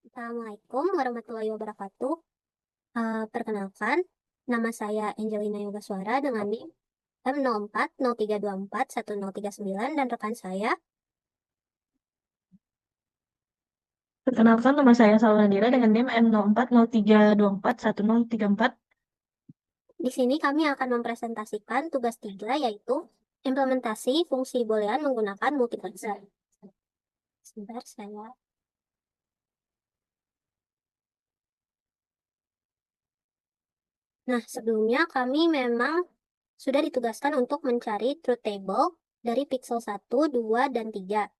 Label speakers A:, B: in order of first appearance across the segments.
A: Assalamualaikum warahmatullahi wabarakatuh. Perkenalkan, nama saya Angelina Yogaswara dengan NIM M0403241039 dan rekan saya.
B: Perkenalkan, nama saya Salwa Nadira dengan NIM M0403241034.
A: Di sini kami akan mempresentasikan tugas 3 yaitu implementasi fungsi boolean menggunakan multiplexer. Sebentar saya. Nah, sebelumnya kami memang sudah ditugaskan untuk mencari truth table dari pixel 1, 2, dan 3.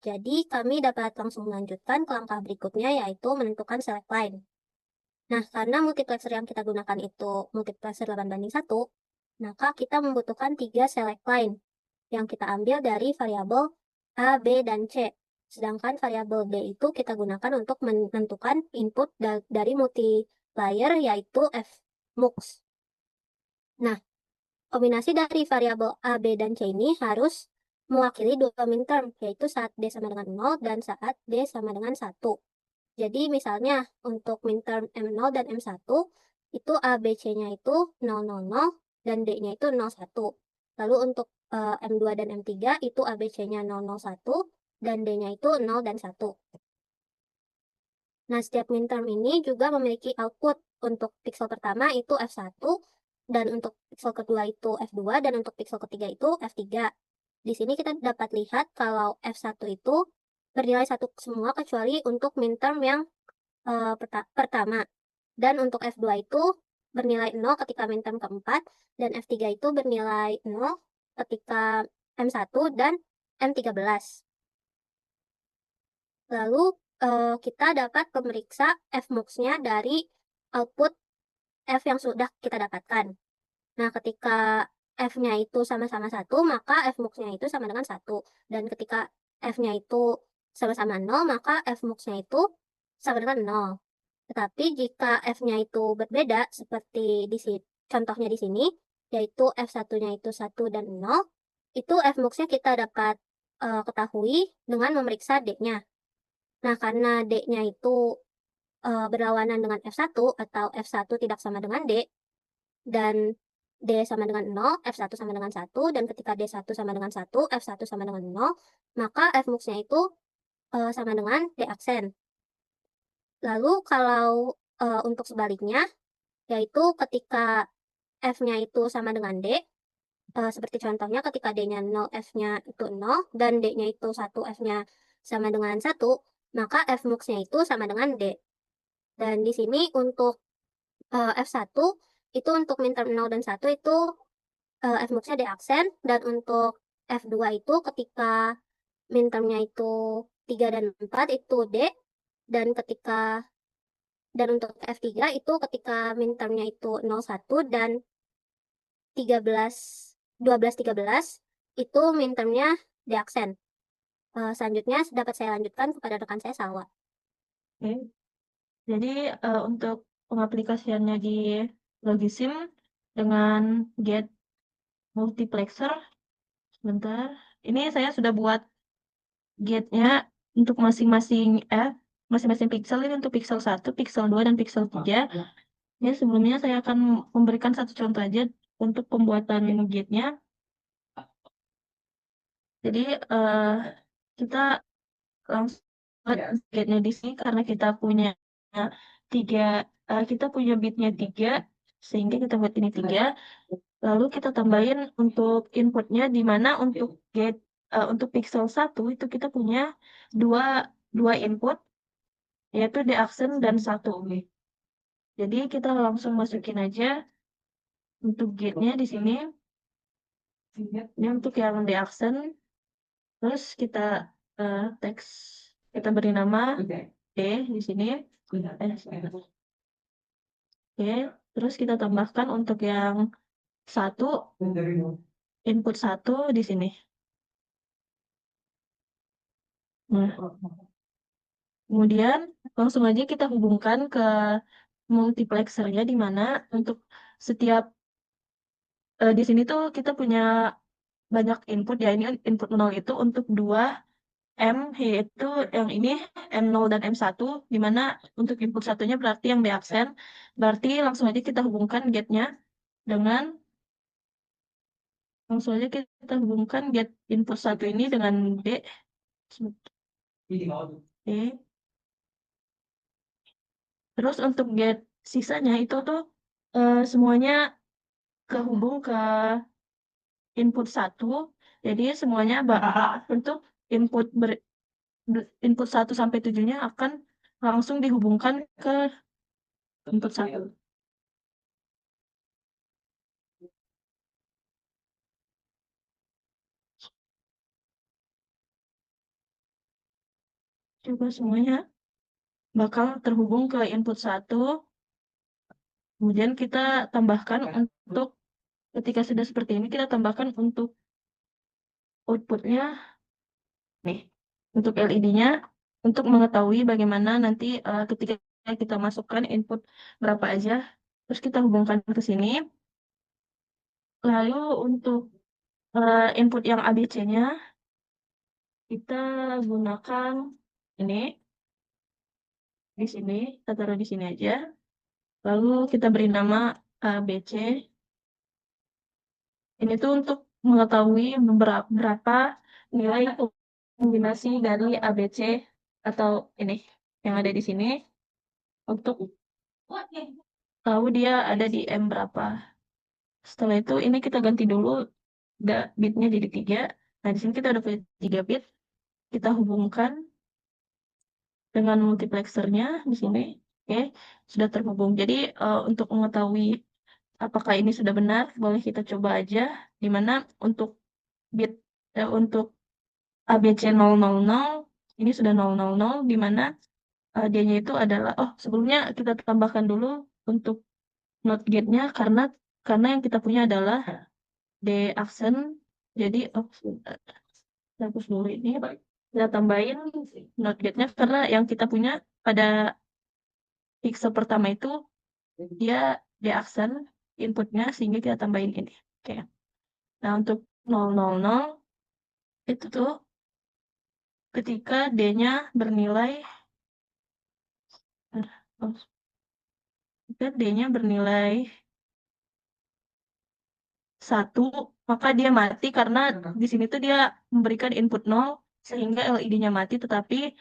A: Jadi, kami dapat langsung melanjutkan ke langkah berikutnya, yaitu menentukan select line. Nah, karena multiplexer yang kita gunakan itu multiplexer 8:1, maka kita membutuhkan 3 select line yang kita ambil dari variabel A, B, dan C. Sedangkan variabel D itu kita gunakan untuk menentukan input dari multiplier, yaitu fmux. Nah, kombinasi dari variabel A, B, dan C ini harus mewakili dua minterm, yaitu saat D sama dengan 0 dan saat D sama dengan 1. Jadi misalnya untuk minterm M0 dan M1, itu A, B, C-nya itu 0, 0, 0, dan D-nya itu 0, 1. Lalu untuk M2 dan M3 itu A, B, C-nya 0, 0, 1, dan D-nya itu 0 dan 1. Nah, setiap minterm ini juga memiliki output. Untuk pixel pertama itu F1, dan untuk pixel kedua itu F2, dan untuk pixel ketiga itu F3. Di sini kita dapat lihat kalau F1 itu bernilai 1 semua kecuali untuk minterm yang pertama. Dan untuk F2 itu bernilai 0 ketika minterm keempat, dan F3 itu bernilai 0 ketika M1 dan M13. Lalu kita dapat memeriksa fmux-nya dari output f yang sudah kita dapatkan. Nah, ketika f-nya itu sama-sama 1, maka fmux-nya itu sama dengan 1. Dan ketika f-nya itu sama-sama 0, maka fmux-nya itu sama dengan 0. Tetapi jika f-nya itu berbeda, seperti di sini, contohnya di sini, yaitu f1-nya itu 1 dan 0, itu fmux-nya kita dapat ketahui dengan memeriksa d-nya. Nah, karena D-nya itu berlawanan dengan F1 atau F1 tidak sama dengan D, dan D sama dengan 0, F1 sama dengan 1, dan ketika D1 sama dengan 1, F1 sama dengan 0, maka Fmux-nya itu sama dengan D aksen. Lalu kalau untuk sebaliknya, yaitu ketika F-nya itu sama dengan D, seperti contohnya ketika D-nya 0, F-nya itu 0, dan D-nya itu 1, F-nya sama dengan 1, maka Fmux-nya itu sama dengan D. Dan di sini untuk F1 itu untuk minterm 0 dan 1 itu Fmux-nya D aksen, dan untuk F2 itu ketika mintermnya itu 3 dan 4 itu D, dan untuk F3 itu ketika mintermnya itu 0, 1, dan 13, 12, 13 itu mintermnya D aksen. Selanjutnya dapat saya lanjutkan kepada rekan saya Salwa.
B: Oke. Jadi untuk pengaplikasiannya di Logisim dengan get multiplexer, sebentar. Ini saya sudah buat getnya untuk masing-masing pixel. Ini untuk pixel 1, pixel 2, dan pixel 3. Ya, sebelumnya saya akan memberikan satu contoh aja untuk pembuatan getnya. Jadi kita langsung buat getnya di sini karena tiga kita punya bitnya 3, sehingga kita buat ini 3. Lalu kita tambahin untuk inputnya, di mana untuk untuk pixel 1 itu kita punya dua dua input, yaitu D aksen dan 1. Jadi kita langsung masukin aja untuk getnya di sini. Ini untuk yang D aksen. Terus kita teks, kita beri nama D di sini. Oke, terus kita tambahkan untuk yang 1, input 1 di sini. Nah, kemudian langsung aja kita hubungkan ke multiplexernya, di mana untuk setiap di sini tuh kita punya banyak input ya. Ini input 0 itu untuk dua M yaitu yang ini M0 dan M1, di mana untuk input satunya berarti yang D aksen. Berarti langsung aja kita hubungkan gate-nya dengan langsung aja kita hubungkan gate input satu ini dengan D. D. Terus untuk gate sisanya itu tuh semuanya kehubung ke input satu. Jadi semuanya untuk input input 1 sampai 7-nya akan langsung dihubungkan ke input satu. Coba semuanya bakal terhubung ke input satu. Kemudian kita tambahkan untuk ketika sudah seperti ini kita tambahkan untuk outputnya nih untuk LED-nya untuk mengetahui bagaimana nanti ketika kita masukkan input berapa aja terus kita hubungkan ke sini. Lalu untuk input yang ABC-nya kita gunakan ini di sini, kita taruh di sini aja. Lalu kita beri nama ABC. Ini tuh untuk mengetahui berapa nilai kombinasi dari ABC atau ini yang ada di sini untuk tahu dia ada di M berapa. Setelah itu ini kita ganti dulu bitnya jadi 3. Nah di sini kita udah punya 3 bit. Kita hubungkan dengan multiplexernya di sini. Oke, sudah terhubung. Jadi untuk mengetahui apakah ini sudah benar, boleh kita coba aja. Di mana untuk bit untuk ABC 000 ini sudah 000, di mana D-nya itu adalah sebelumnya kita tambahkan dulu untuk not gate-nya karena yang kita punya adalah D aksen. Jadi hapus dulu ini. Kita tambahin not gate-nya karena yang kita punya pada pixel pertama itu dia D aksen inputnya sehingga kita tambahin ini. Oke. Nah, untuk 000 itu tuh ketika D-nya bernilai ketika D-nya bernilai 1, maka dia mati karena di sini tuh dia memberikan input 0 sehingga LED-nya mati, tetapi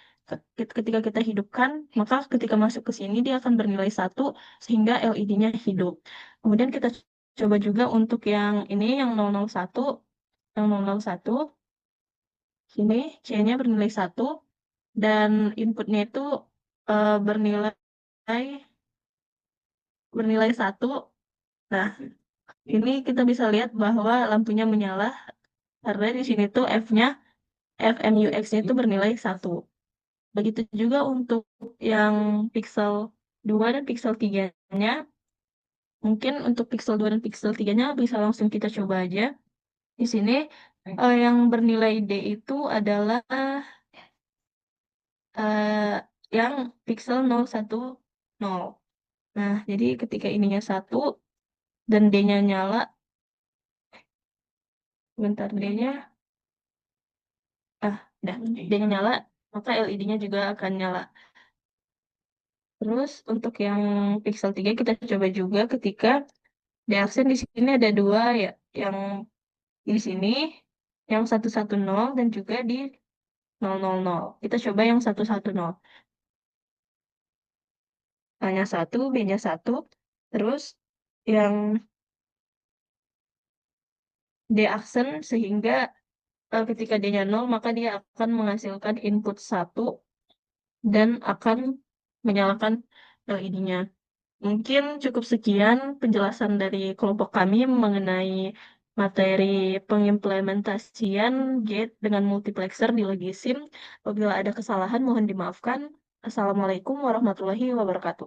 B: ketika kita hidupkan, maka ketika masuk ke sini dia akan bernilai 1 sehingga LED-nya hidup. Kemudian kita coba juga untuk yang ini yang 001, yang 001 sini C-nya bernilai 1 dan inputnya itu bernilai 1. Nah, ini kita bisa lihat bahwa lampunya menyala karena di sini tuh F-nya, FMUX-nya itu bernilai 1. Begitu juga untuk yang pixel 2 dan pixel 3-nya. Mungkin untuk pixel 2 dan pixel 3-nya bisa langsung kita coba aja. Di sini yang bernilai D itu adalah yang pixel 010. Nah, jadi ketika ininya 1 dan D-nya nyala, bentar D-nya, udah, D-nya nyala, maka LED-nya juga akan nyala. Terus untuk yang pixel 3 kita coba juga ketika di aksen di sini ada 2 ya, yang di sini yang 110 dan juga di 000. Kita coba yang 110. A-nya 1, B-nya 1. Terus yang D aksen sehingga ketika D-nya 0 maka dia akan menghasilkan input 1 dan akan menyalakan LED-nya. Mungkin cukup sekian penjelasan dari kelompok kami mengenai materi pengimplementasian gate dengan multiplexer di Logisim. Apabila ada kesalahan mohon dimaafkan. Assalamualaikum warahmatullahi wabarakatuh.